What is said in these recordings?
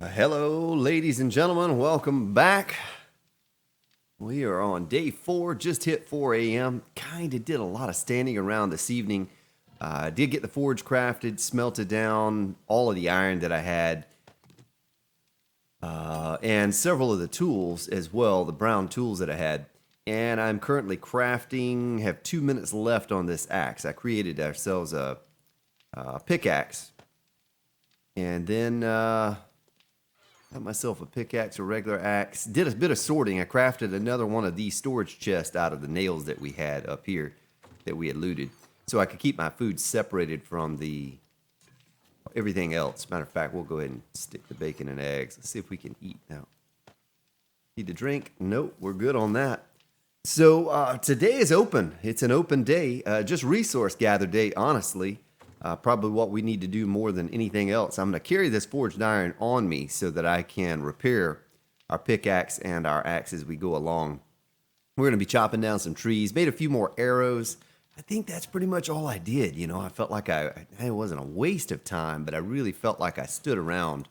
Hello, ladies and gentlemen. Welcome back. We are on day 4, just hit 4 a.m. Kind of did a lot of standing around this evening. Did get the forge crafted, smelted down all of the iron that I had, and several of the tools as well, the brown tools that I had. And I'm currently crafting, have 2 minutes left on this axe. I created ourselves a pickaxe. And then got myself a pickaxe, a regular axe. Did a bit of sorting. I crafted another one of these storage chests out of the nails that we had up here that we had looted, so I could keep my food separated from the everything else. Matter of fact, we'll go ahead and stick the bacon and eggs. Let's see if we can eat now. Need to drink? Nope, we're good on that. So today is open. It's an open day, just resource gather day, honestly. Probably what we need to do more than anything else. I'm going to carry this forged iron on me so that I can repair our pickaxe and our axe as we go along. We're going to be chopping down some trees, made a few more arrows. I think that's pretty much all I did. You know, I felt like it wasn't a waste of time, but I really felt like I stood around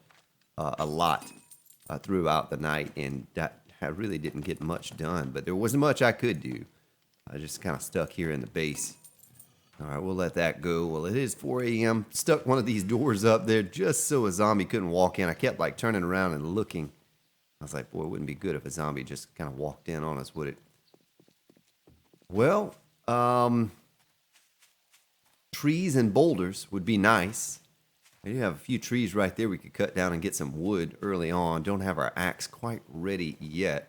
a lot throughout the night, and I really didn't get much done, but there wasn't much I could do. I just kind of stuck here in the base. All right, we'll let that go. Well, it is 4 a.m. Stuck one of these doors up there just so a zombie couldn't walk in. I kept like turning around and looking. I was like, boy, it wouldn't be good if a zombie just kind of walked in on us, would it? Well, trees and boulders would be nice. I do have a few trees right there we could cut down and get some wood early on. Don't have our axe quite ready yet.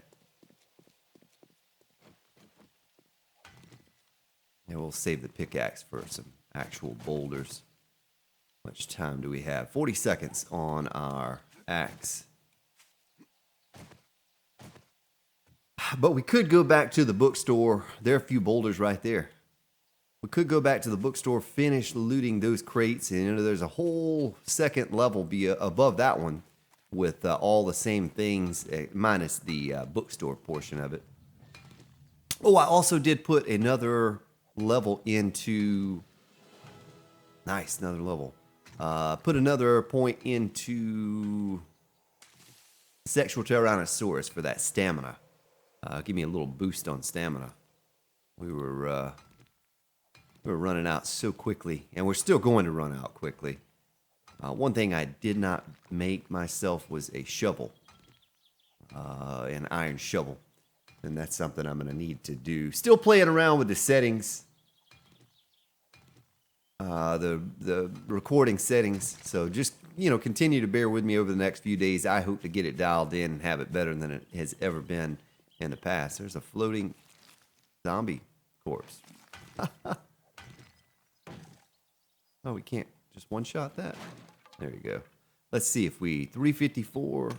And we'll save the pickaxe for some actual boulders. How much time do we have? 40 seconds on our axe. But we could go back to the bookstore. There are a few boulders right there. We could go back to the bookstore, finish looting those crates, and there's a whole second level above that one with all the same things, minus the bookstore portion of it. Oh, I also did put another level into nice another level put another point into sexual tyrannosaurus for that stamina. Give me a little boost on stamina. We were running out so quickly, and we're still going to run out quickly. One thing I did not make myself was a shovel, an iron shovel, and that's something I'm going to need to do. Still playing around with the settings, the recording settings. So just continue to bear with me over the next few days. I hope to get it dialed in and have it better than it has ever been in the past. There's a floating zombie corpse. Oh, we can't just one shot that. There you go. Let's see if we 354.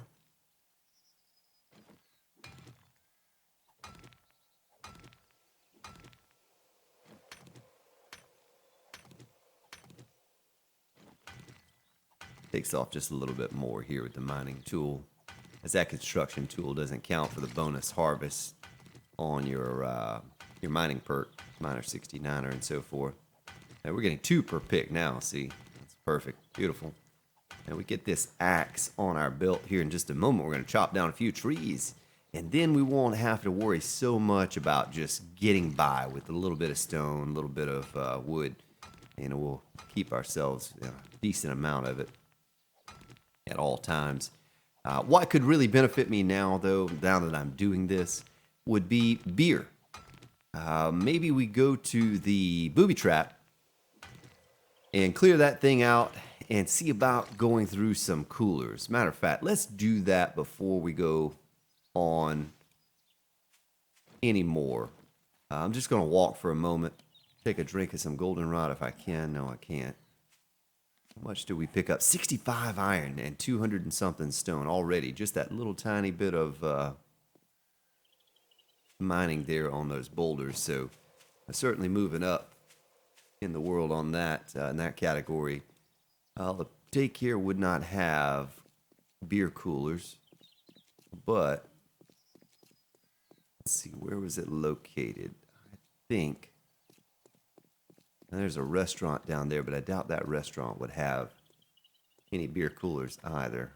Takes off just a little bit more here with the mining tool, as that construction tool doesn't count for the bonus harvest on your mining perk, miner 69er and so forth. And we're getting 2 per pick now. See, that's perfect, beautiful. And we get this axe on our belt here in just a moment. We're going to chop down a few trees, and then we won't have to worry so much about just getting by with a little bit of stone, a little bit of wood. We'll keep ourselves a decent amount of it at all times. What could really benefit me now, though, now that I'm doing this, would be beer. Maybe we go to the Booby Trap and clear that thing out and see about going through some coolers. Matter of fact, let's do that before we go on anymore. I'm just going to walk for a moment, take a drink of some goldenrod if I can. No, I can't. How much do we pick up? 65 iron and 200 and something stone already. Just that little tiny bit of mining there on those boulders. So certainly moving up in the world on that in that category. The daycare would not have beer coolers, but let's see, where was it located? I think there's a restaurant down there, but I doubt that restaurant would have any beer coolers either.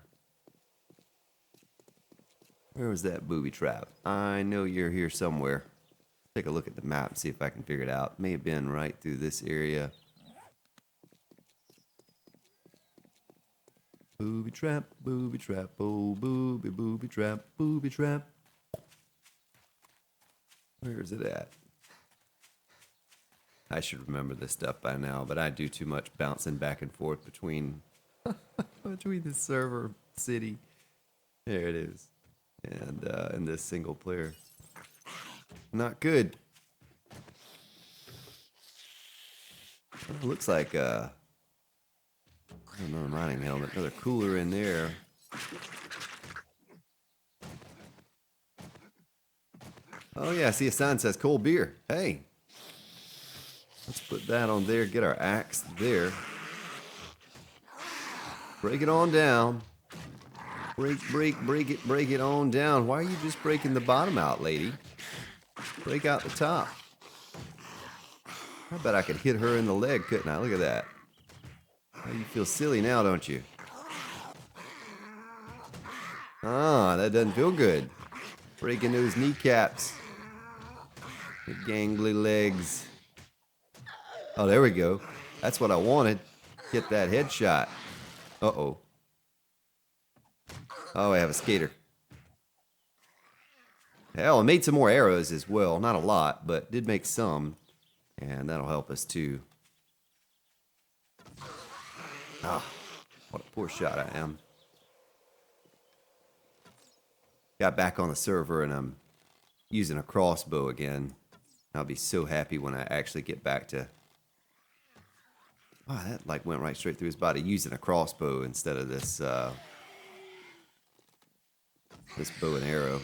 Where was that booby trap? I know you're here somewhere. Take a look at the map and see if I can figure it out. May have been right through this area. Booby trap, oh booby trap, booby trap. Where is it at? I should remember this stuff by now, but I do too much bouncing back and forth between the server city. There it is, and this single player. Not good. It looks like another mining helmet, another cooler in there. Oh yeah, I see a sign that says cold beer. Hey, let's put that on there. Get our axe there. Break it on down. Break it on down. Why are you just breaking the bottom out, lady? Break out the top. I bet I could hit her in the leg, couldn't I? Look at that. Oh, you feel silly now, don't you? Ah, that doesn't feel good. Breaking those kneecaps. The gangly legs. Oh, there we go. That's what I wanted. Get that headshot. Uh-oh. Oh, I have a skater. Hell, I made some more arrows as well. Not a lot, but did make some. And that'll help us too. Ah, what a poor shot I am. Got back on the server and I'm using a crossbow again. I'll be so happy when I actually get back to... Oh, that like went right straight through his body. Using a crossbow instead of this this bow and arrow.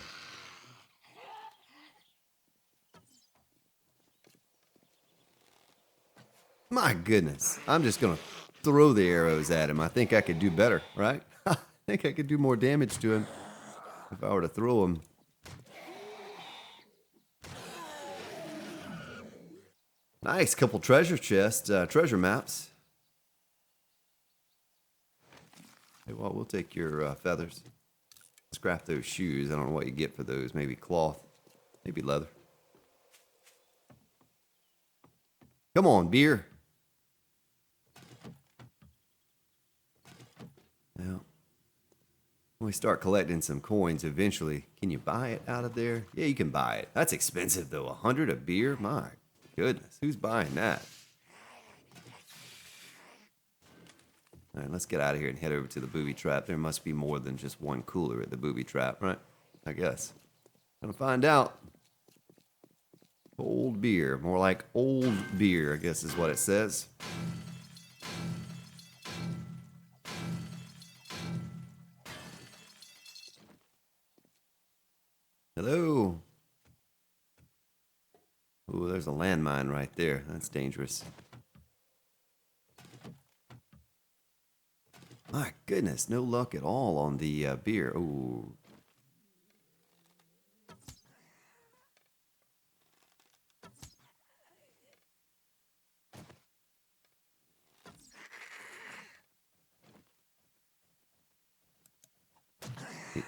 My goodness. I'm just going to throw the arrows at him. I think I could do better, right? I think I could do more damage to him if I were to throw him. Nice. Couple treasure chests, treasure maps. Hey, well, we'll take your feathers. Scrap those shoes. I don't know what you get for those. Maybe cloth. Maybe leather. Come on, beer. Now, when we start collecting some coins eventually, can you buy it out of there? Yeah, you can buy it. That's expensive, though. 100 a beer? My goodness. Who's buying that? All right, let's get out of here and head over to the Booby Trap. There must be more than just one cooler at the Booby Trap, right? I guess. Gonna find out. Old beer. More like old beer, I guess is what it says. Hello. Ooh, there's a landmine right there. That's dangerous. My goodness, no luck at all on the beer. Ooh.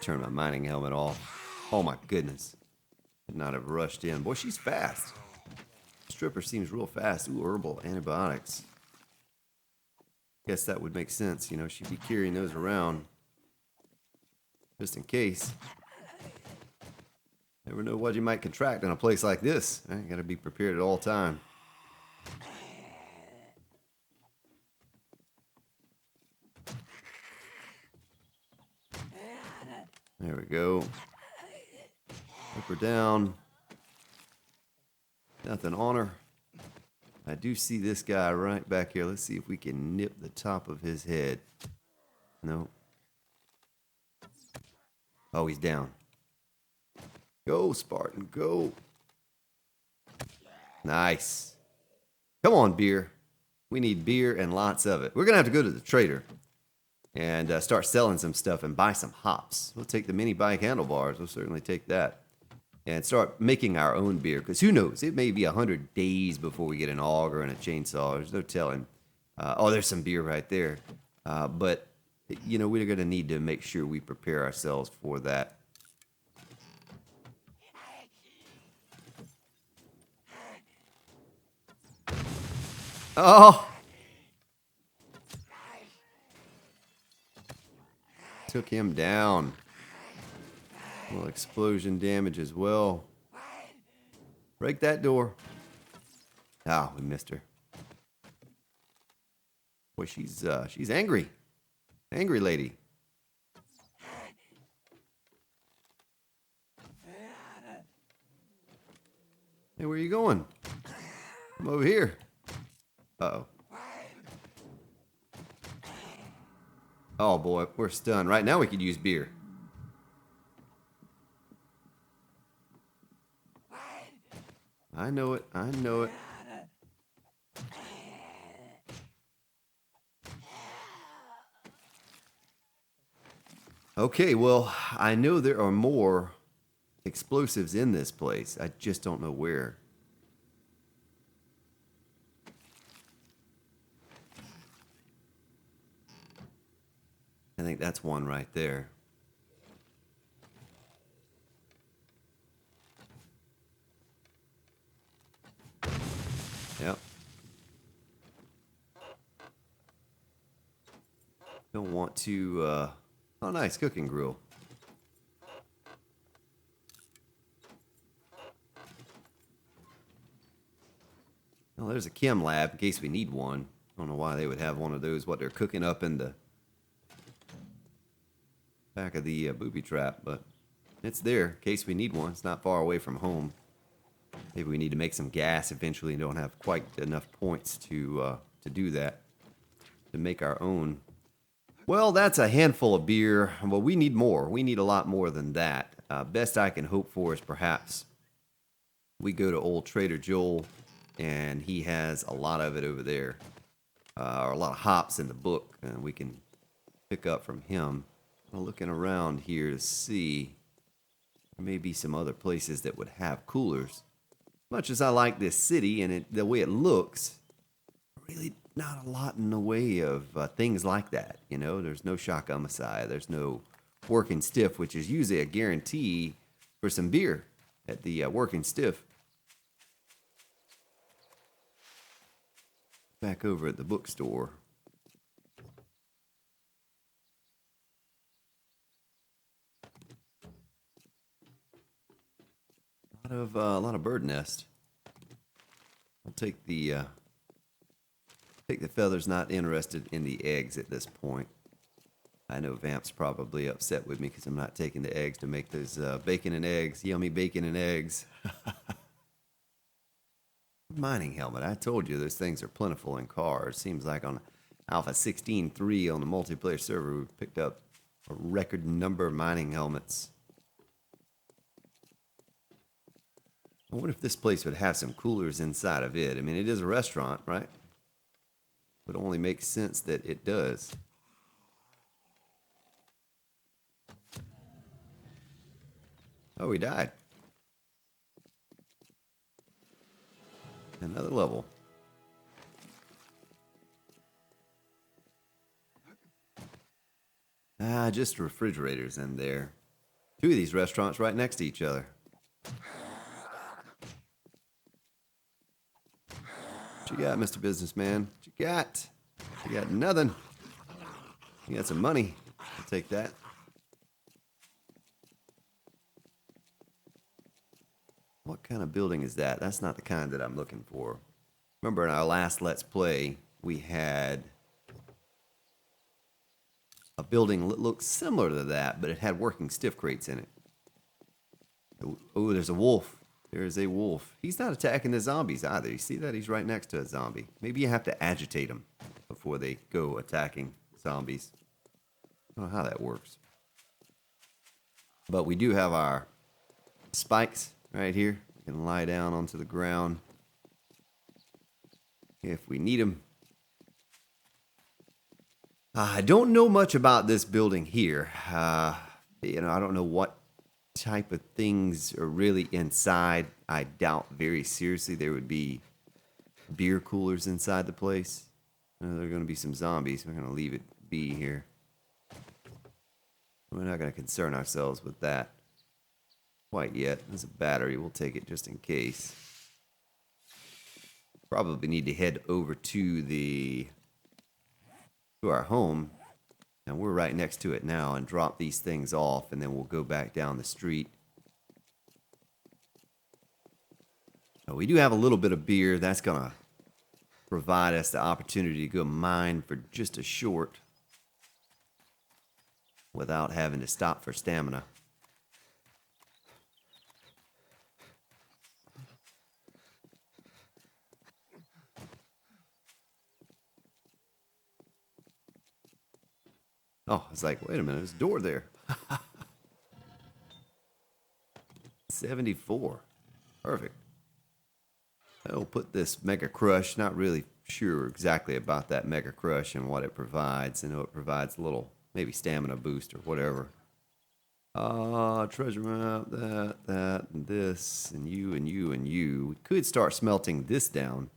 Turn my mining helmet off. Oh my goodness. Could not have rushed in. Boy, she's fast. Stripper seems real fast. Ooh, herbal antibiotics. Guess that would make sense. You know, she'd be carrying those around just in case. Never know what you might contract in a place like this. You gotta be prepared at all time. There we go. Up her down. Nothing on her. I do see this guy right back here. Let's see if we can nip the top of his head. No. Oh, he's down. Go, Spartan, go. Nice. Come on, beer. We need beer and lots of it. We're going to have to go to the trader and start selling some stuff and buy some hops. We'll take the mini bike handlebars. We'll certainly take that. And start making our own beer. Because who knows? It may be 100 days before we get an auger and a chainsaw. There's no telling. Oh, there's some beer right there. But, you know, we're going to need to make sure we prepare ourselves for that. Oh! Took him down. A little explosion damage as well. Break that door. Ah, we missed her. Boy, she's angry. Angry lady. Hey, where are you going? Come over here. Uh-oh. Oh, boy, we're stunned. Right now we could use beer. I know it. I know it. Okay, well, I know there are more explosives in this place. I just don't know where. I think that's one right there. Yep. Don't want to, oh, nice cooking grill. Oh, there's a chem lab in case we need one. I don't know why they would have one of those, what they're cooking up in the back of the booby trap, but it's there in case we need one. It's not far away from home. Maybe we need to make some gas eventually and don't have quite enough points to do that, to make our own. Well, that's a handful of beer. Well, we need more. We need a lot more than that. Best I can hope for is perhaps we go to old Trader Joel, and he has a lot of it over there, or a lot of hops in the book, and we can pick up from him. I'm looking around here to see there may be some other places that would have coolers. Much as I like this city and the way it looks, really not a lot in the way of things like that. You know, there's no shotgun Messiah. There's no working stiff, which is usually a guarantee for some beer at the working stiff. Back over at the bookstore. A lot of bird nest. I'll take the feathers. Not interested in the eggs at this point. I know Vamp's probably upset with me because I'm not taking the eggs to make those bacon and eggs. Yummy bacon and eggs. Mining helmet. I told you those things are plentiful in cars. Seems like on Alpha 16.3 on the multiplayer server, we picked up a record number of mining helmets. I wonder if this place would have some coolers inside of it. I mean, it is a restaurant, right? It only makes sense that it does. Oh, he died. Another level. Just refrigerators in there. Two of these restaurants right next to each other. What you got, Mr. Businessman? What you got? You got nothing. You got some money. I'll take that. What kind of building is that? That's not the kind that I'm looking for. Remember in our last Let's Play, we had a building that looked similar to that, but it had working stiff crates in it. Oh, there's a wolf. There's a wolf. He's not attacking the zombies either. You see that? He's right next to a zombie. Maybe you have to agitate them before they go attacking zombies. I don't know how that works. But we do have our spikes right here. We can lie down onto the ground if we need them. I don't know much about this building here. I don't know what type of things are really inside. I doubt very seriously there would be beer coolers inside the place. There are going to be some zombies. We're going to leave it be here. We're not going to concern ourselves with that quite yet. There's a battery. We'll take it just in case. Probably need to head over to our home, and we're right next to it now, and drop these things off, and then we'll go back down the street. Now, we do have a little bit of beer. That's gonna provide us the opportunity to go mine for just a short without having to stop for stamina. Oh, it's like, wait a minute, there's a door there. 74. Perfect. I'll put this Mega Crush. Not really sure exactly about that Mega Crush and what it provides. I know it provides a little, maybe stamina boost or whatever. Treasure map, that, and this, and you, and you, and you. We could start smelting this down.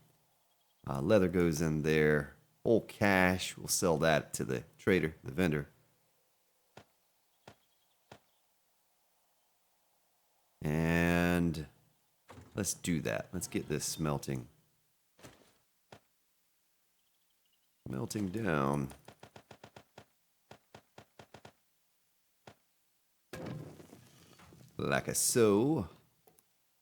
Leather goes in there. Old cash, we'll sell that to the trader, the vendor. And let's do that. Let's get this smelting. Melting down. Like a so.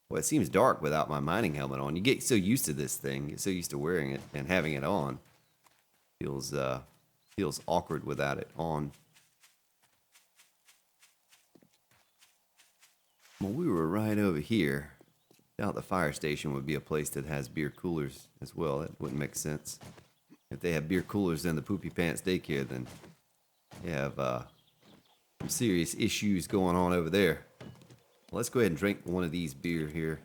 Well, it seems dark without my mining helmet on. You get so used to this thing, get so used to wearing it and having it on. Feels awkward without it on. Well, we were right over here. Doubt the fire station would be a place that has beer coolers as well. That wouldn't make sense. If they have beer coolers in the Poopy Pants daycare, then you have some serious issues going on over there. Well, let's go ahead and drink one of these beer here.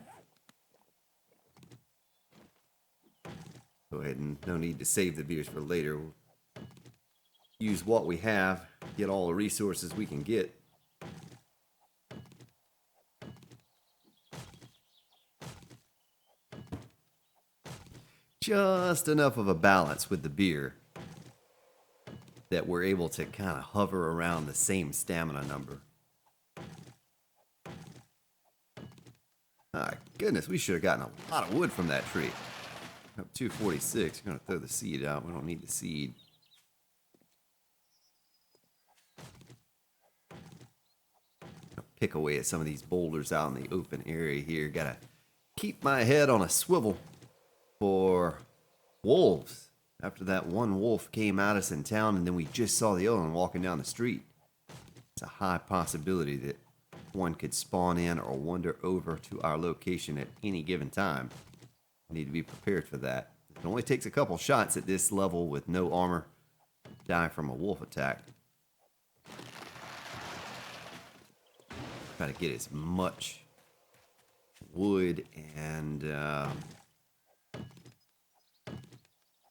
Go ahead and no need to save the beers for later. We'll use what we have, get all the resources we can get. Just enough of a balance with the beer that we're able to kind of hover around the same stamina number. My goodness, we should have gotten a lot of wood from that tree. Up 246. I'm going to throw the seed out. We don't need the seed. I'll pick away at some of these boulders out in the open area here. Got to keep my head on a swivel for wolves. After that one wolf came at us in town, and then we just saw the other one walking down the street. It's a high possibility that one could spawn in or wander over to our location at any given time. We need to be prepared for that. It only takes a couple shots at this level with no armor to die from a wolf attack. Try to get as much wood and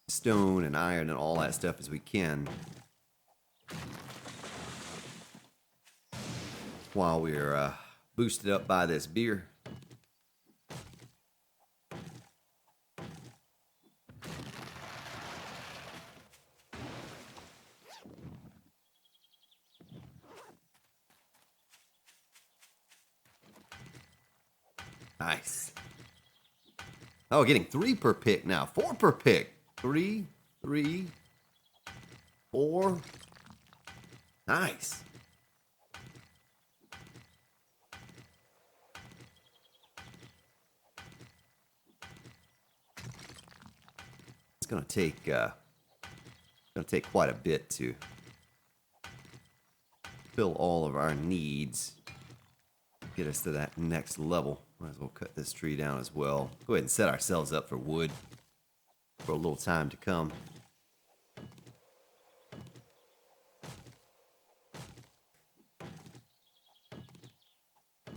stone and iron and all that stuff as we can while we're boosted up by this beer. Nice. Oh, getting 3 per pick now. 4 per pick. 3, 3, 4. Nice. It's gonna take quite a bit to fill all of our needs. Get us to that next level. Might as well cut this tree down as well. Go ahead and set ourselves up for wood for a little time to come.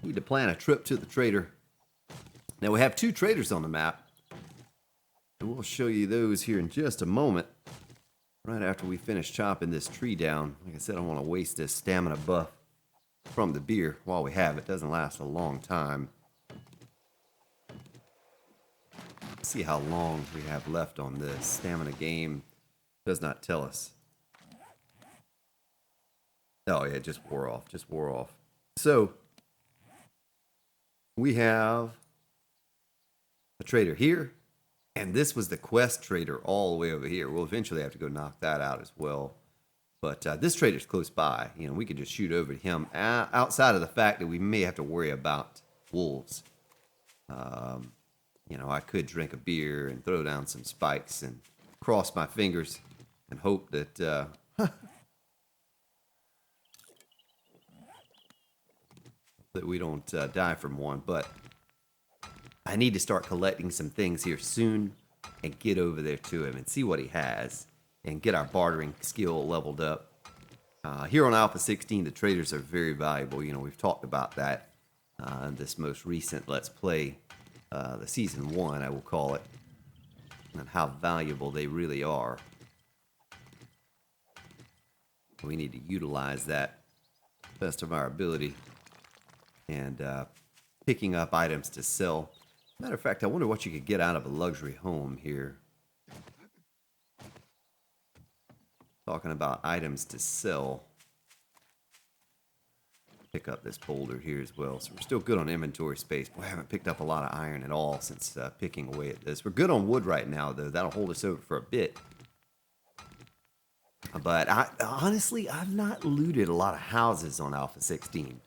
Need to plan a trip to the trader. Now we have 2 traders on the map, and we'll show you those here in just a moment. Right after we finish chopping this tree down. Like I said, I don't want to waste this stamina buff from the beer while we have it. It doesn't last a long time. Let's see how long we have left on this. Stamina game does not tell us. Oh yeah, it just wore off. Just wore off. So we have a trader here And this was the quest trader all the way over here. We'll eventually have to go knock that out as well. But this trader's close by. You know, we could just shoot over to him outside of the fact that we may have to worry about wolves. You know, I could drink a beer and throw down some spikes and cross my fingers and hope that that we don't die from one. But I need to start collecting some things here soon and get over there to him and see what he has and get our bartering skill leveled up. Here on Alpha 16, the traders are very valuable. You know, we've talked about that in this most recent Let's Play, the Season 1, I will call it, and how valuable they really are. We need to utilize that best of our ability and picking up items to sell. Matter of fact, I wonder what you could get out of a luxury home here. Talking about items to sell. Pick up this boulder here as well. So we're still good on inventory space. Boy, I haven't picked up a lot of iron at all since picking away at this. We're good on wood right now, though. That'll hold us over for a bit. But honestly, I've not looted a lot of houses on Alpha 16.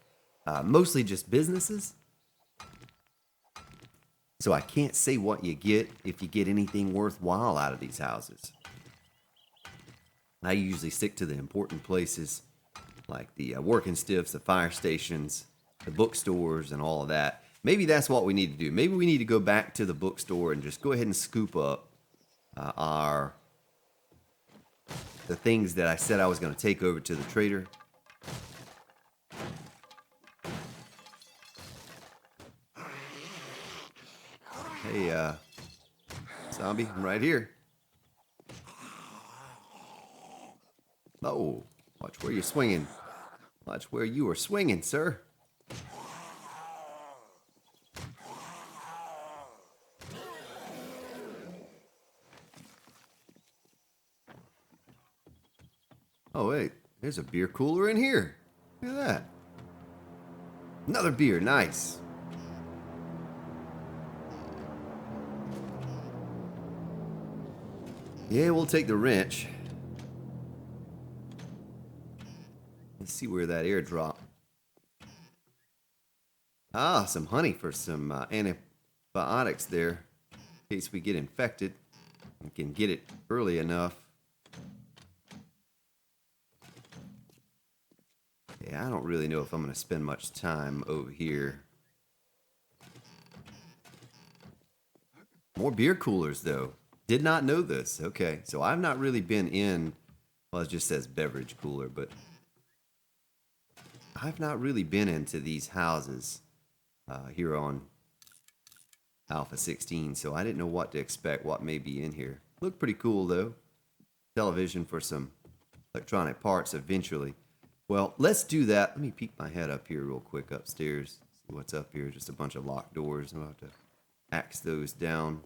Mostly just businesses. So I can't say what you get if you get anything worthwhile out of these houses. I usually stick to the important places like the working stiffs, the fire stations, the bookstores, and all of that. Maybe that's what we need to do. Maybe we need to go back to the bookstore and just go ahead and scoop up the things that I said I was going to take over to the trader. Hey, zombie, I'm right here. Oh, watch where you're swinging. Watch where you are swinging, sir. Oh, wait, there's a beer cooler in here. Look at that. Another beer, nice. Yeah, we'll take the wrench. Let's see where that airdrop. Ah, some honey for some antibiotics there. In case we get infected. We can get it early enough. Yeah, I don't really know if I'm going to spend much time over here. More beer coolers, though. Did not know this. Okay, so I've not really been in, well, it just says beverage cooler, but I've not really been into these houses here on Alpha 16, so I didn't know what to expect, what may be in here. Looked pretty cool, though. Television for some electronic parts eventually. Well, let's do that. Let me peek my head up here real quick upstairs. See what's up here. Just a bunch of locked doors. I'll have to axe those down.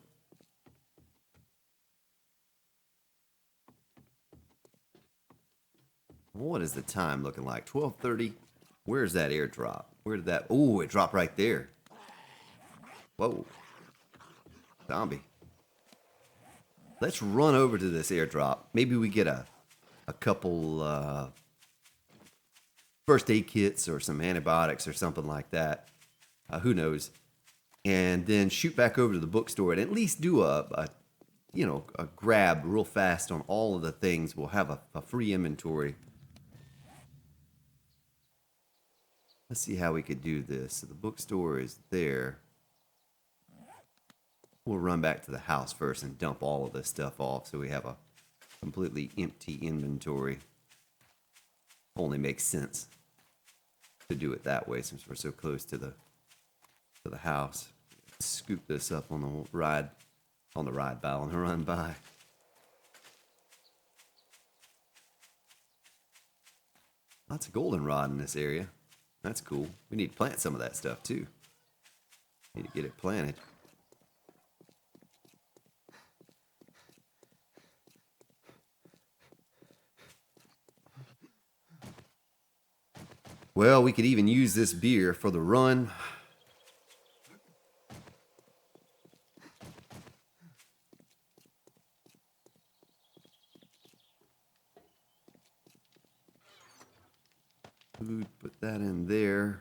What is the time looking like? 12:30. Where's that airdrop? Where did that... Oh, it dropped right there. Whoa. Zombie. Let's run over to this airdrop. Maybe we get a couple first aid kits or some antibiotics or something like that. Who knows? And then shoot back over to the bookstore and at least do a grab real fast on all of the things. We'll have a free inventory. Let's see how we could do this. So the bookstore is there. We'll run back to the house first and dump all of this stuff off so we have a completely empty inventory. Only makes sense to do it that way since we're so close to the house. Scoop this up on the ride by, on the run by. Lots of goldenrod in this area. That's cool. We need to plant some of that stuff too. Need to get it planted. Well, we could even use this beer for the run. food, put that in there.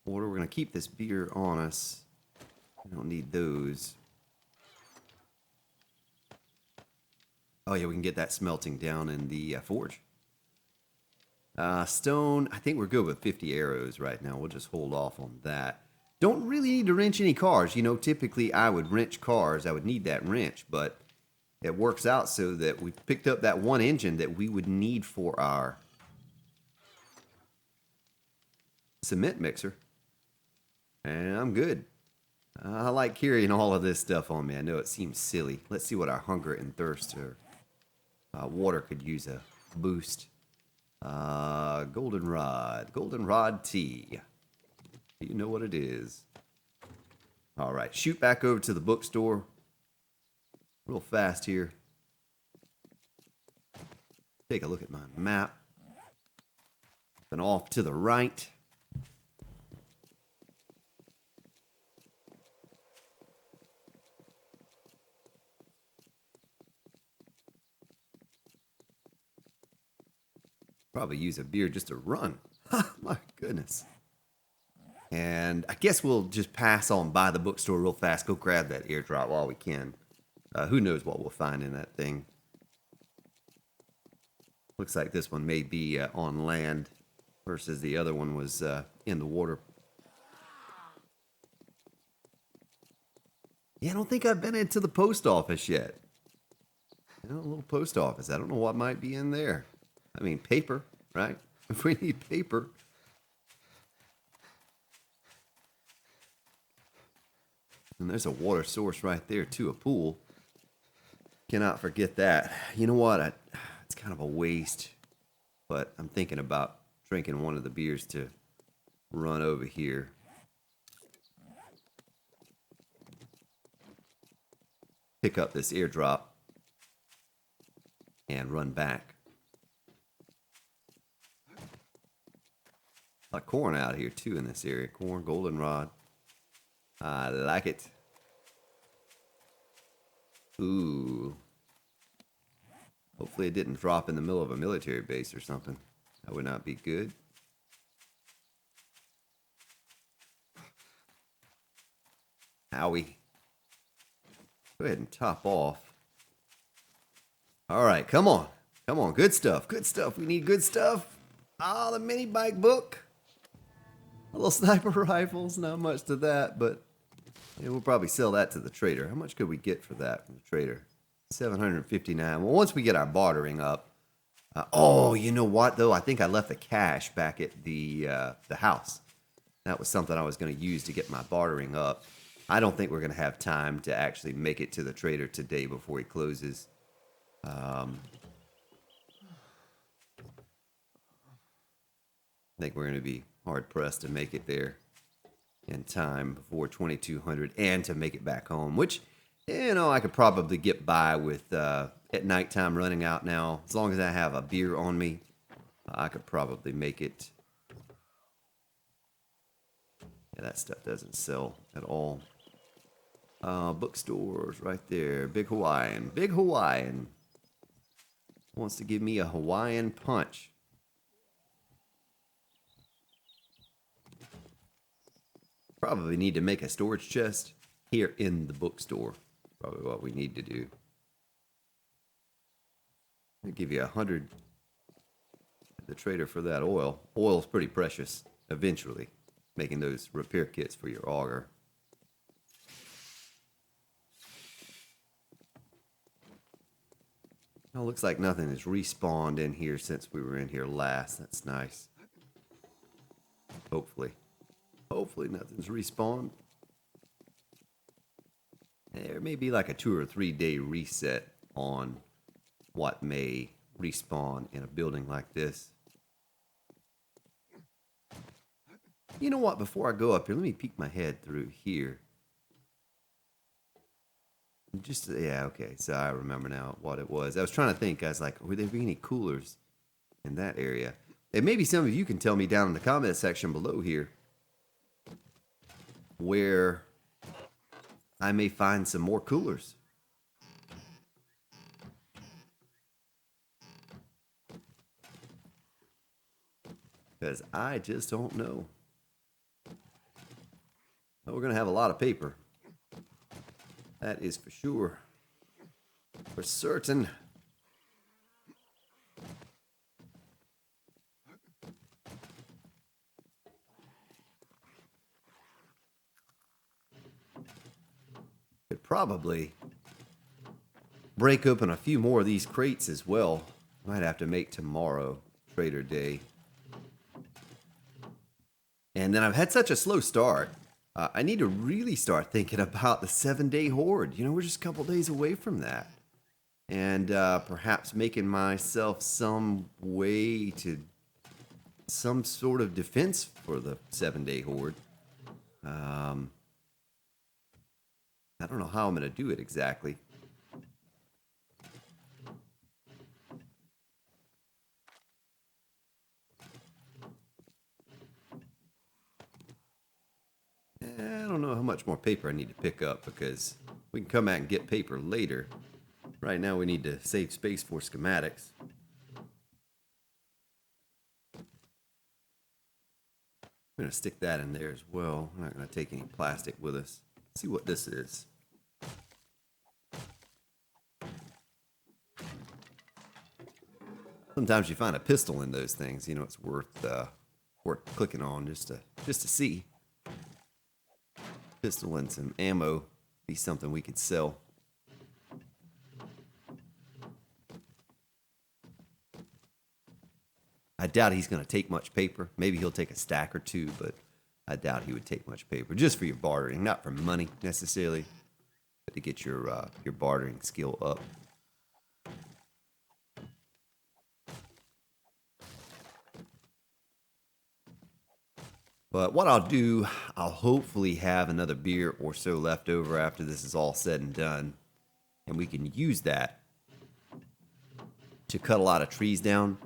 Water, we're going to keep this beer on us. We don't need those. Oh yeah, we can get that smelting down in the forge. Stone, I think we're good with 50 arrows right now. We'll just hold off on that. Don't really need to wrench any cars. You know, typically I would wrench cars. I would need that wrench, but it works out so that we picked up that one engine that we would need for our cement mixer. And I'm good. I like carrying all of this stuff on me. I know it seems silly. Let's see what our hunger and thirst or water could use a boost. Goldenrod tea. You know what it is. All right, shoot back over to the bookstore real fast here. Take a look at my map. Then off to the right. Probably use a beer just to run. My goodness. And I guess we'll just pass on by the bookstore real fast. Go grab that airdrop while we can. Who knows what we'll find in that thing. Looks like this one may be on land versus the other one was in the water. Yeah, I don't think I've been into the post office yet. You know, a little post office. I don't know what might be in there. I mean, paper, right? If we need paper. And there's a water source right there, too, a pool. Cannot forget that. You know what? It's kind of a waste, but I'm thinking about drinking one of the beers to run over here. Pick up this airdrop and run back. A lot of corn out here, too, in this area. Corn, goldenrod. I like it. Ooh. Hopefully it didn't drop in the middle of a military base or something. That would not be good. Howie. Go ahead and top off. All right, come on. Come on, good stuff. Good stuff. We need good stuff. Ah, the mini bike book. A little sniper rifles. Not much to that, but yeah, we'll probably sell that to the trader. How much could we get for that from the trader? 759. Well, once we get our bartering up. Oh, you know what, though? I think I left the cash back at the house. That was something I was going to use to get my bartering up. I don't think we're going to have time to actually make it to the trader today before he closes. I think we're going to be hard-pressed to make it there in time before 2200 and to make it back home, which, you know, I could probably get by with at nighttime running out now. As long as I have a beer on me, I could probably make it. Yeah, that stuff doesn't sell at all. Bookstores right there. Big Hawaiian. Big Hawaiian. Wants to give me a Hawaiian punch. Probably need to make a storage chest here in the bookstore. Probably what we need to do. I'll give you 100 at the trader for that oil. Oil's pretty precious eventually. Making those repair kits for your auger. Oh, looks like nothing has respawned in here since we were in here last. That's nice. Hopefully. Hopefully nothing's respawned. There may be like a 2 or 3 day reset on what may respawn in a building like this. You know what? Before I go up here, let me peek my head through here. Just, yeah, okay. So I remember now what it was. I was trying to think. I was like, would there be any coolers in that area? And maybe some of you can tell me down in the comment section below here where I may find some more coolers. because I just don't know. But we're going to have a lot of paper. That is for sure. For certain. Could probably break open a few more of these crates as well. Might have to make tomorrow Trader Day. And then I've had such a slow start. I need to really start thinking about the 7-day horde. You know, we're just a couple days away from that. And perhaps making myself some way to some sort of defense for the 7-day horde. I don't know how I'm going to do it exactly. I don't know how much more paper I need to pick up because we can come out and get paper later. Right now we need to save space for schematics. I'm going to stick that in there as well. I'm not going to take any plastic with us. Let's see what this is. Sometimes you find a pistol in those things. You know, it's worth clicking on just to see. Pistol and some ammo be something we could sell. I doubt he's going to take much paper. Maybe he'll take a stack or two, but I doubt he would take much paper. Just for your bartering, not for money necessarily, but to get your bartering skill up. But what I'll do, I'll hopefully have another beer or so left over after this is all said and done. And we can use that to cut a lot of trees down.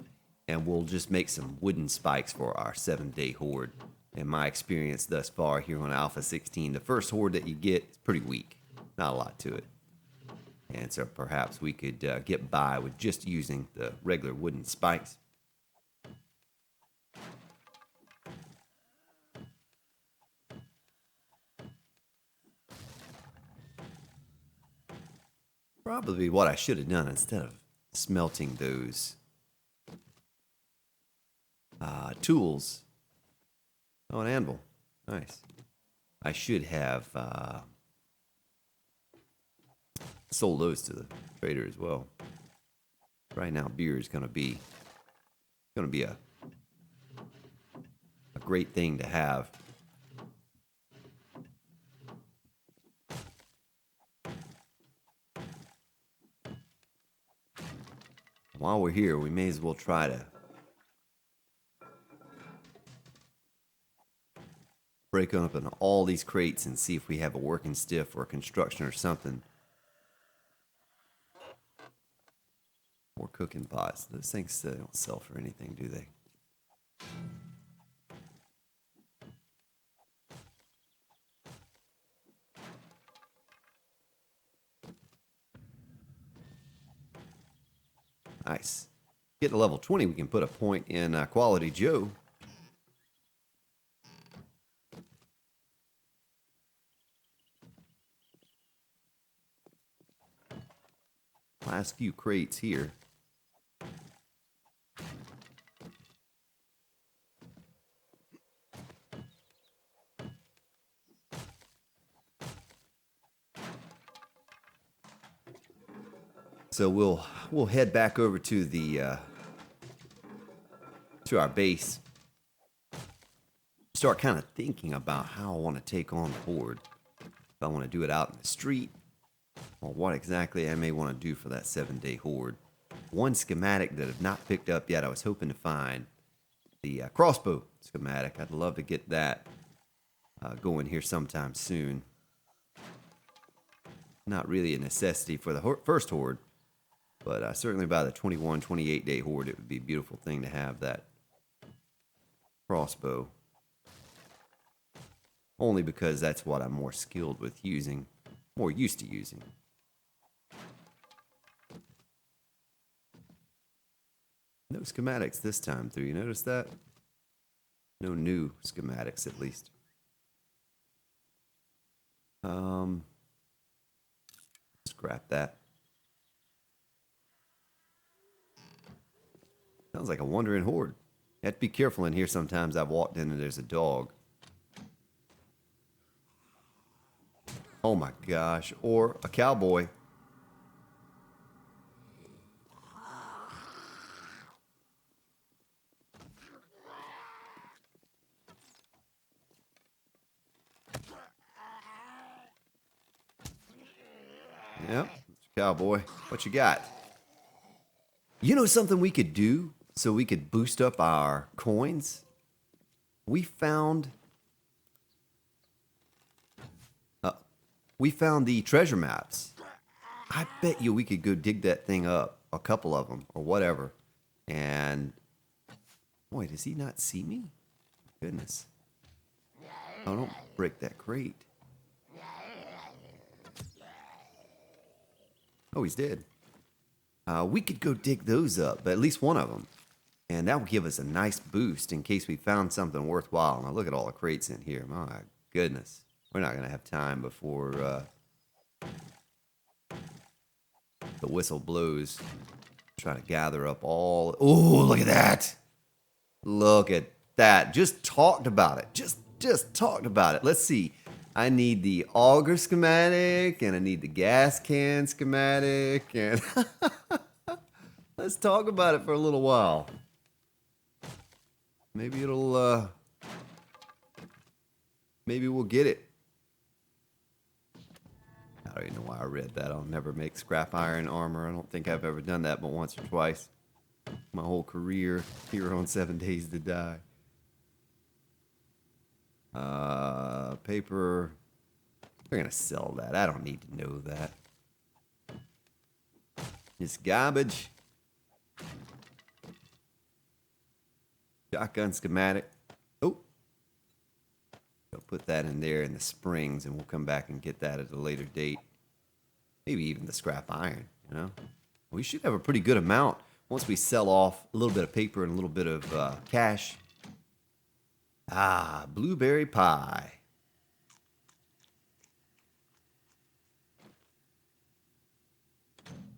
And we'll just make some wooden spikes for our 7-day horde. In my experience thus far here on Alpha 16, the first horde that you get is pretty weak. Not a lot to it. And so perhaps we could get by with just using the regular wooden spikes. Probably what I should have done instead of smelting those tools. Oh, an anvil. Nice. I should have sold those to the trader as well. Right now, beer is going to be a great thing to have. While we're here, we may as well try to break open all these crates and see if we have a working stiff or a construction or something. Or cooking pots. Those things don't sell for anything, do they? Nice. Get to level 20, we can put a point in Quality Joe. Last few crates here. So we'll head back over to the to our base. Start kind of thinking about how I want to take on the horde. If I want to do it out in the street, or what exactly I may want to do for that 7-day horde. One schematic that I've not picked up yet, I was hoping to find the crossbow schematic. I'd love to get that going here sometime soon. Not really a necessity for the first horde, but certainly by the 21, 28-day horde, it would be a beautiful thing to have that crossbow. Only because that's what I'm more skilled with using, more used to using. No schematics this time through, you notice that? No new schematics, at least. Scrap that. Sounds like a wandering horde. You have to be careful in here sometimes. I've walked in and there's a dog. Oh my gosh. Or a cowboy. Yep. Cowboy. What you got? You know something we could do so we could boost up our coins? We found the treasure maps. I bet you we could go dig that thing up, a couple of them or whatever. And boy, does he not see me? Goodness. Oh, don't break that crate. Oh, he's dead. We could go dig those up, but at least one of them. And that would give us a nice boost in case we found something worthwhile. Now look at all the crates in here. My goodness. We're not going to have time before the whistle blows. Trying to gather up all... Oh, look at that. Look at that. Just talked about it. Just talked about it. Let's see. I need the auger schematic, and I need the gas can schematic, and let's talk about it for a little while. Maybe it'll, maybe we'll get it. I don't even know why I read that. I'll never make scrap iron armor. I don't think I've ever done that but once or twice. My whole career here on 7 Days to Die. Paper. We're gonna sell that. I don't need to know that. It's garbage. Shotgun schematic. Oh. I'll put that in there in the springs, and we'll come back and get that at a later date. Maybe even the scrap iron, you know? We should have a pretty good amount once we sell off a little bit of paper and a little bit of cash. Ah, blueberry pie.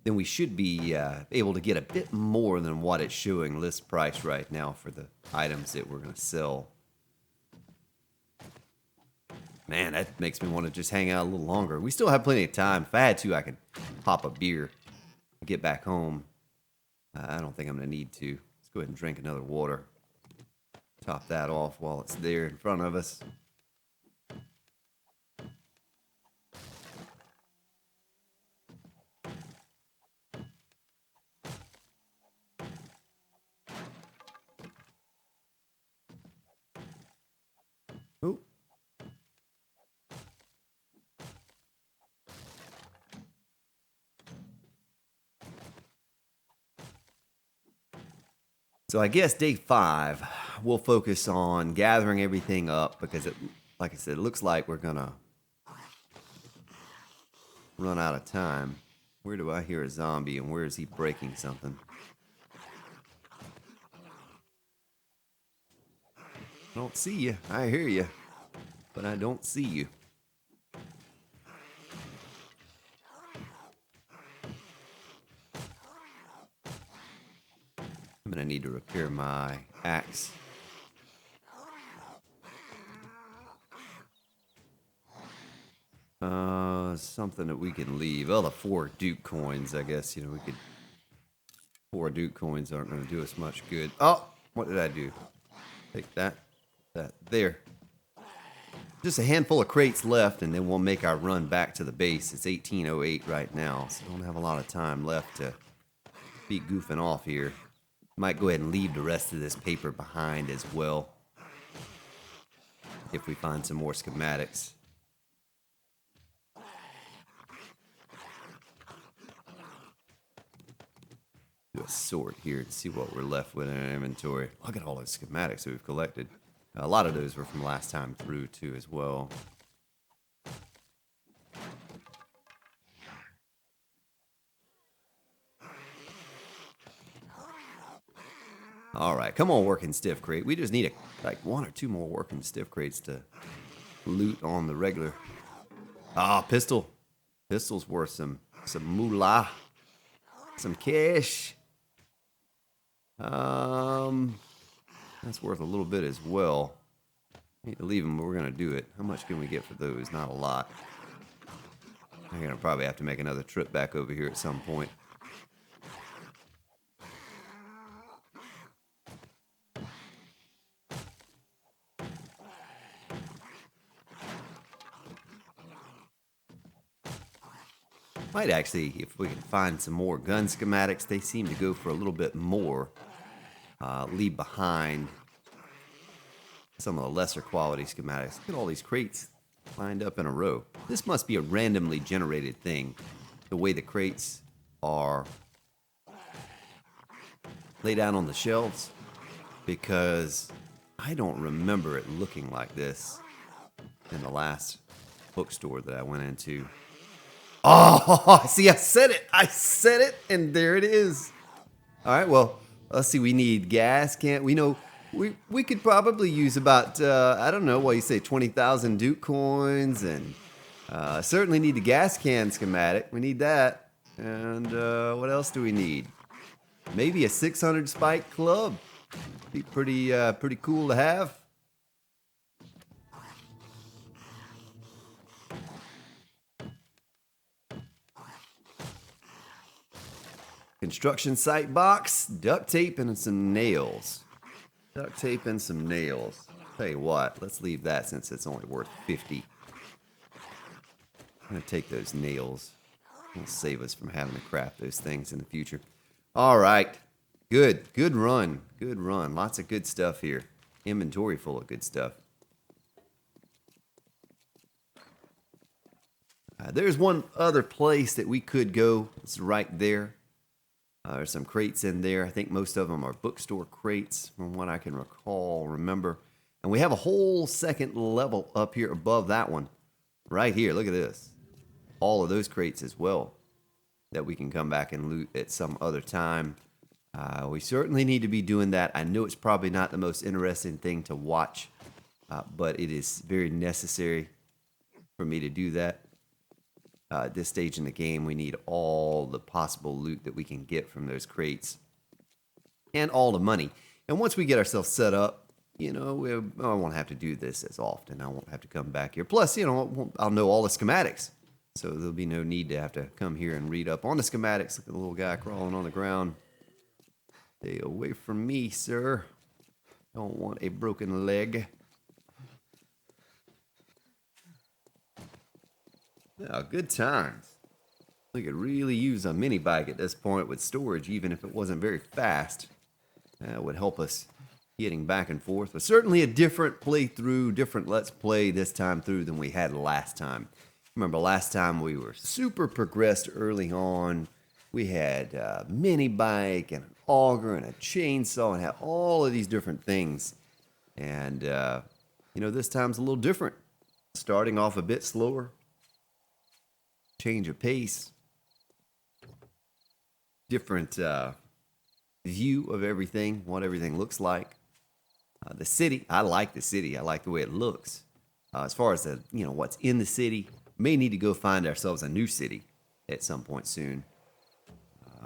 Then we should be able to get a bit more than what it's showing list price right now for the items that we're going to sell. Man, that makes me want to just hang out a little longer. We still have plenty of time. If I had to, I could pop a beer and get back home. I don't think I'm going to need to. Let's go ahead and drink another water. Top that off while it's there in front of us. Oh. So I guess day 5, we'll focus on gathering everything up because, like I said, it looks like we're going to run out of time. Where do I hear a zombie, and where is he breaking something? I don't see you. I hear you, but I don't see you. I'm going to need to repair my axe. Something that we can leave. Oh, the 4 Duke coins, I guess. You know, we could... 4 Duke coins aren't going to do us much good. Oh, what did I do? Take that. That. There. Just a handful of crates left, and then we'll make our run back to the base. It's 18:08 right now, so I don't have a lot of time left to be goofing off here. Might go ahead and leave the rest of this paper behind as well, if we find some more schematics. Do a sort here and see what we're left with in our inventory. Look at all those schematics that we've collected. A lot of those were from last time through, too, as well. All right, come on, working stiff crate. We just need like 1 or 2 more working stiff crates to loot on the regular. Ah, pistol. Pistol's worth some moolah, some cash. That's worth a little bit as well. Need to leave them, but we're gonna do it. How much can we get for those? Not a lot. I'm gonna probably have to make another trip back over here at some point. Might actually, if we can find some more gun schematics, they seem to go for a little bit more. Leave behind some of the lesser quality schematics. Look at all these crates lined up in a row. This must be a randomly generated thing. The way the crates are laid out on the shelves, because I don't remember it looking like this in the last bookstore that I went into. Oh, see, I said it, and there it is. All right, well, let's see. We need gas. Can't we? Know we could probably use about I don't know what you say, 20,000 Duke coins, and certainly need the gas can schematic. We need that, and what else do we need? Maybe a 600 spike club. Be pretty cool to have. Construction site box, duct tape, and some nails. Duct tape and some nails. Tell you what, let's leave that since it's only worth 50. I'm gonna take those nails. It'll save us from having to craft those things in the future. All right, good run, good run. Lots of good stuff here. Inventory full of good stuff. There's one other place that we could go. It's right there. There's some crates in there. I think most of them are bookstore crates from what I can remember. And we have a whole second level up here above that one. Right here, look at this. All of those crates as well that we can come back and loot at some other time. We certainly need to be doing that. I know it's probably not the most interesting thing to watch, but it is very necessary for me to do that. At this stage in the game, we need all the possible loot that we can get from those crates and all the money. And once we get ourselves set up, I won't have to do this as often. I won't have to come back here. Plus, I'll know all the schematics. So there'll be no need to have to come here and read up on the schematics. Look at the little guy crawling on the ground. Stay away from me, sir. Don't want a broken leg. Yeah, good times. We could really use a mini bike at this point with storage, even if it wasn't very fast. That would help us getting back and forth. But certainly a different playthrough, different Let's Play this time through than we had last time. Remember, last time we were super progressed early on. We had a mini bike and an auger and a chainsaw and had all of these different things. And, this time's a little different. Starting off a bit slower. Change of pace, different view of everything, what everything looks like. The city, I like the city. I like the way it looks. As far as what's in the city, may need to go find ourselves a new city at some point soon.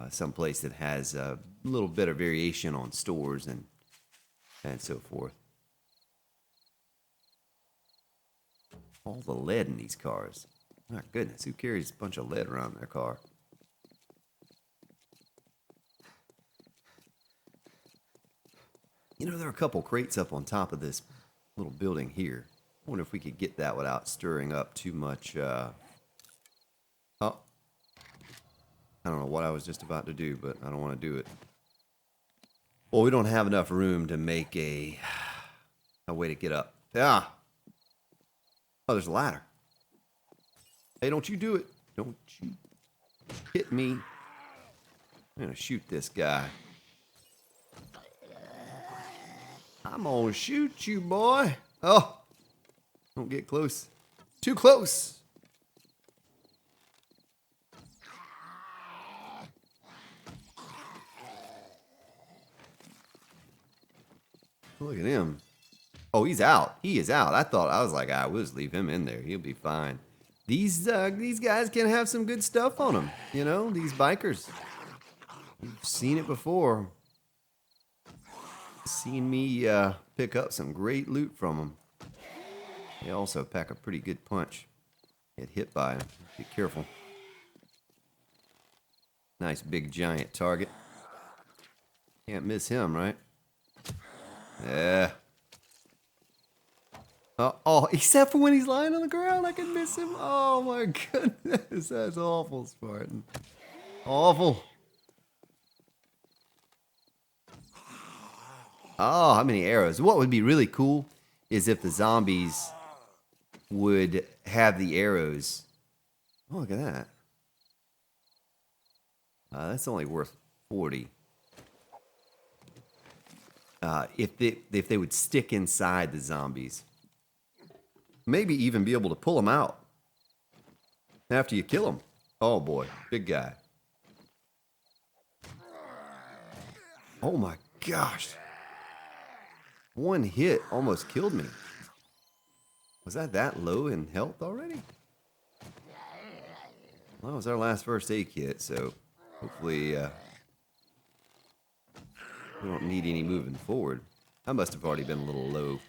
Some place that has a little bit of variation on stores and so forth. All the lead in these cars. My goodness, who carries a bunch of lead around in their car? There are a couple crates up on top of this little building here. I wonder if we could get that without stirring up too much. I don't know what I was just about to do, but I don't want to do it. Well, we don't have enough room to make a way to get up. Yeah. Oh, there's a ladder. Hey, don't you do it. Don't you hit me. I'm going to shoot this guy. I'm going to shoot you, boy. Oh, don't get close. Too close. Look at him. Oh, he's out. He is out. I was like, we'll just leave him in there. He'll be fine. These guys can have some good stuff on them. You know, these bikers. You've seen it before. Seen me pick up some great loot from them. They also pack a pretty good punch. Get hit by them. Be careful. Nice big giant target. Can't miss him, right? Yeah. Oh, except for when he's lying on the ground, I can miss him. Oh my goodness, that's awful, Spartan. Awful. Oh, how many arrows? What would be really cool is if the zombies would have the arrows. Oh, look at that. That's only worth 40. If they would stick inside the zombies. Maybe even be able to pull them out after you kill them. Oh boy, big guy. Oh my gosh. One hit almost killed me. Was that low in health already? Well, that was our last first aid kit, so hopefully we don't need any moving forward. I must have already been a little low.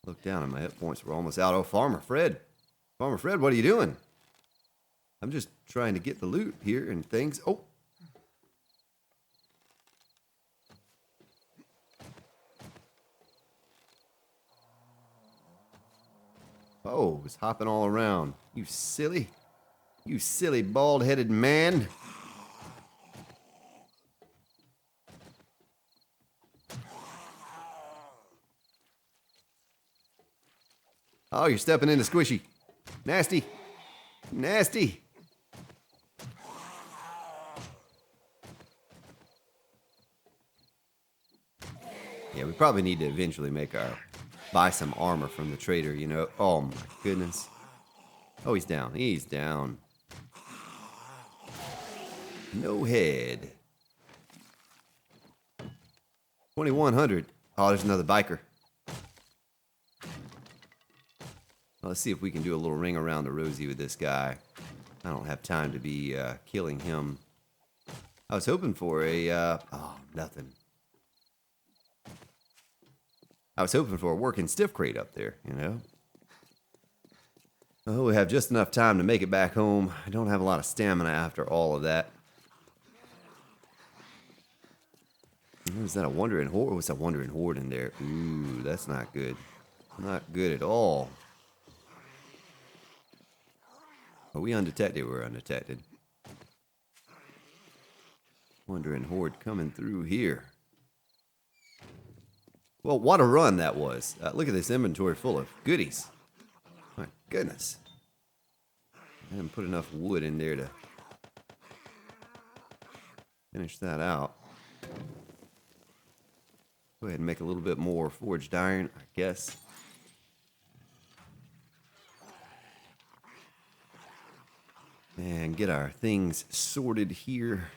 Look down and my hit points were almost out. Oh, Farmer Fred. Farmer Fred, what are you doing? I'm just trying to get the loot here and things. Oh. Oh, it's hopping all around. You silly bald-headed man. Oh, you're stepping into squishy. Nasty. Nasty. Yeah, we probably need to eventually buy some armor from the trader, you know. Oh my goodness. Oh, he's down. He's down. No head. 2100. Oh, there's another biker. Let's see if we can do a little ring around the rosy with this guy. I don't have time to be killing him. I was hoping for nothing. I was hoping for a working stiff crate up there, you know. Oh, we have just enough time to make it back home. I don't have a lot of stamina after all of that. Is that a wandering horde? What's a wandering horde in there? Ooh, that's not good. Not good at all. Are we undetected? We're undetected. Wandering horde coming through here. Well, what a run that was. Look at this inventory full of goodies. My goodness. I didn't put enough wood in there to finish that out. Go ahead and make a little bit more forged iron, I guess. And get our things sorted here.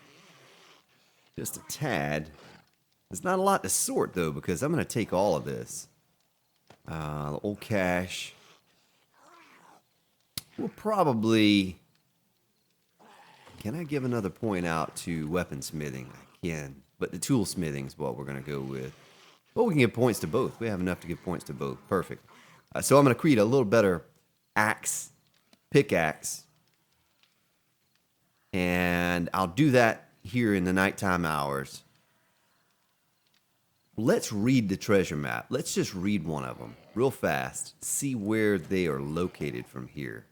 Just a tad. There's not a lot to sort, though, because I'm going to take all of this. The old cash. We'll probably... Can I give another point out to weaponsmithing? I can. But the toolsmithing is what we're going to go with. Well, we can give points to both. We have enough to give points to both. Perfect. So I'm going to create a little better pickaxe. And I'll do that here in the nighttime hours. Let's read the treasure map. Let's just read one of them real fast. See where they are located from here.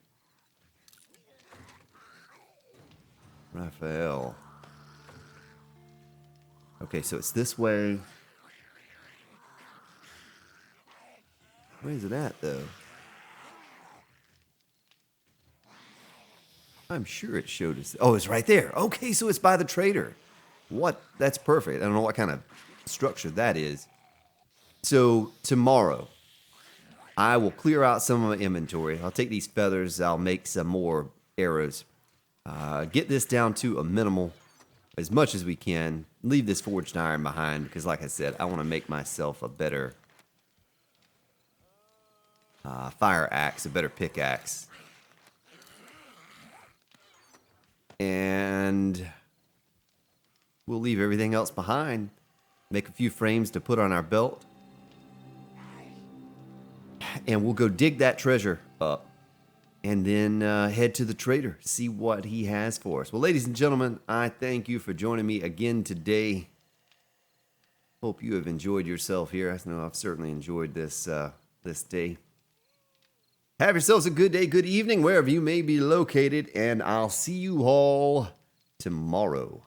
Raphael. Okay, so it's this way. Where is it at, though? I'm sure it showed us. Oh, it's right there. Okay, so it's by the trader. What? That's perfect. I don't know what kind of structure that is. So tomorrow, I will clear out some of my inventory. I'll take these feathers. I'll make some more arrows. Get this down to a minimal. as much as we can. Leave this forged iron behind because, like I said, I want to make myself a better fire axe, a better pickaxe. And we'll leave everything else behind. Make a few frames to put on our belt. And we'll go dig that treasure up. And then head to the trader, see what he has for us. Well, ladies and gentlemen, I thank you for joining me again today. Hope you have enjoyed yourself here. I know I've certainly enjoyed this day. Have yourselves a good day, good evening, wherever you may be located, and I'll see you all tomorrow.